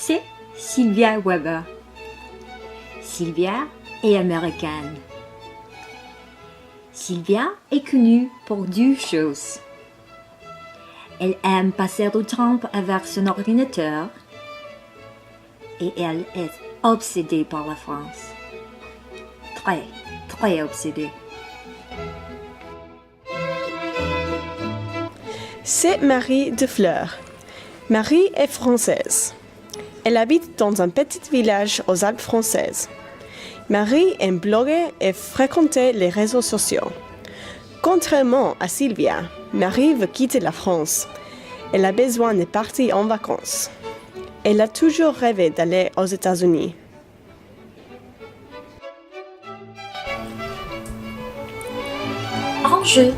c'est Sylvia Weber. Sylvia est américaine. Sylvia est connue pour deux choses. Elle aime passer du temps avec son ordinateur et elle est obsédée par la France. Très, très obsédée. C'est Marie Defleur. Marie est française. Elle habite dans un petit village aux Alpes françaises. Marie aime bloguer et fréquenter les réseaux sociaux. Contrairement à Sylvia, Marie veut quitter la France. Elle a besoin de partir en vacances. Elle a toujours rêvé d'aller aux États-Unis. Enjeu.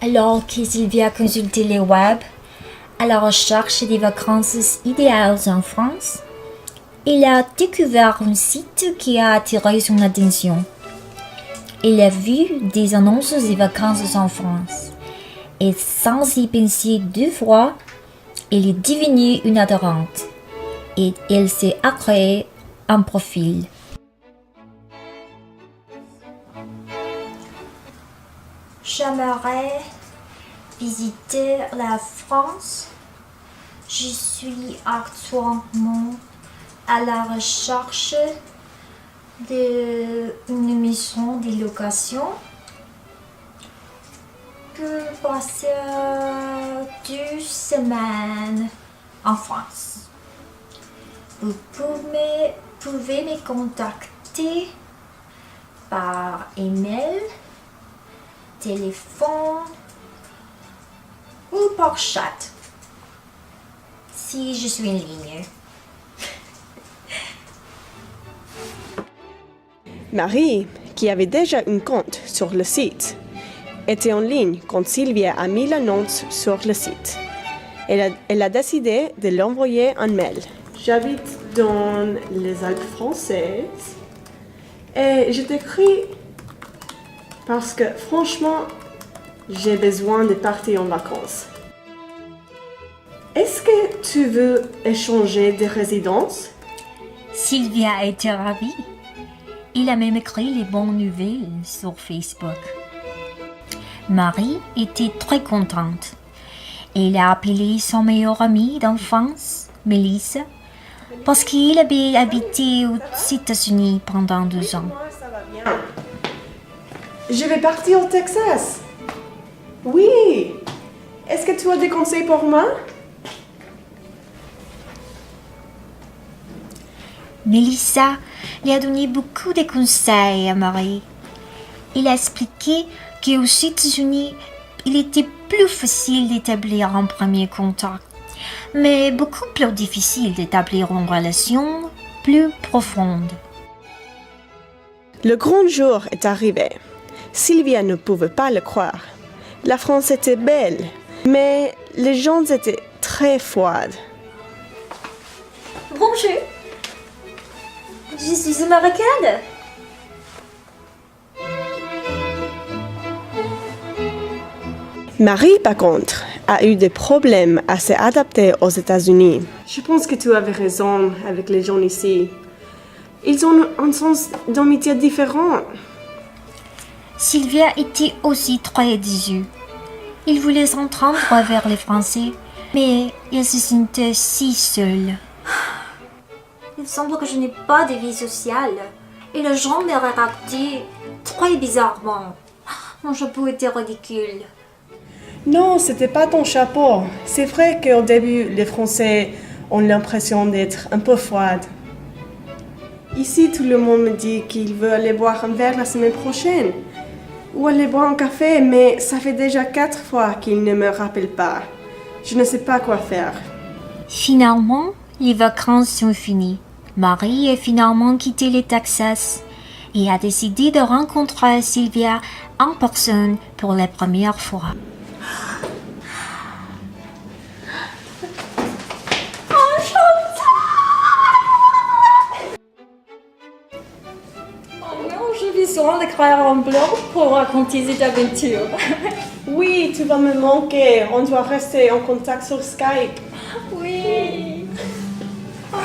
Alors que Sylvia consultait les web à la recherche des vacances idéales en France, il a découvert un site qui a attiré son attention. Il a vu des annonces des vacances en France et sans y penser deux fois, il est devenu une adhérente et il s'est créé un profil. J'aimerais visiter la France. Je suis actuellement à la recherche d'une maison de location pour passer 2 semaines en France. Vous pouvez me contacter par email, téléphone ou par chat si je suis en ligne. Marie, qui avait déjà un compte sur le site, était en ligne quand Sylvia a mis l'annonce sur le site. Elle a décidé de l'envoyer un mail. J'habite dans les Alpes françaises et je t'écris parce que franchement, j'ai besoin de partir en vacances. Est-ce que tu veux échanger de résidence? Sylvia était ravie. Il a même écrit les bonnes nouvelles sur Facebook. Marie était très contente. Elle a appelé son meilleur ami d'enfance, Mélissa, parce qu'il avait habité aux États-Unis pendant 2 ans. Ça va bien. Je vais partir au Texas. Oui. Est-ce que tu as des conseils pour moi? Mélissa lui a donné beaucoup de conseils à Marie. Il a expliqué qu'aux États-Unis, il était plus facile d'établir un premier contact, mais beaucoup plus difficile d'établir une relation plus profonde. Le grand jour est arrivé. Sylvia ne pouvait pas le croire. La France était belle, mais les gens étaient très froids. Bonjour, je suis américaine. Marie, par contre, a eu des problèmes à s'adapter aux États-Unis. Je pense que tu avais raison avec les gens ici. Ils ont un sens d'amitié différent. Sylvia était aussi très déçue. Il voulait s'entendre vers les Français, mais il se sentait si seul. Il semble que je n'ai pas de vie sociale et les gens me regardaient très bizarrement. Mon chapeau était ridicule. Non, c'était pas ton chapeau. C'est vrai qu'au début, les Français ont l'impression d'être un peu froids. Ici, tout le monde me dit qu'il veut aller boire un verre la semaine prochaine. Ou aller boire un café, mais ça fait déjà 4 fois qu'il ne me rappelle pas. Je ne sais pas quoi faire. Finalement, les vacances sont finies. Marie a finalement quitté le Texas et a décidé de rencontrer Sylvia en personne pour la première fois. Je suis sûre d'écrire un blog pour raconter cette aventure. Oui, tu vas me manquer. On doit rester en contact sur Skype. Oui. Oh,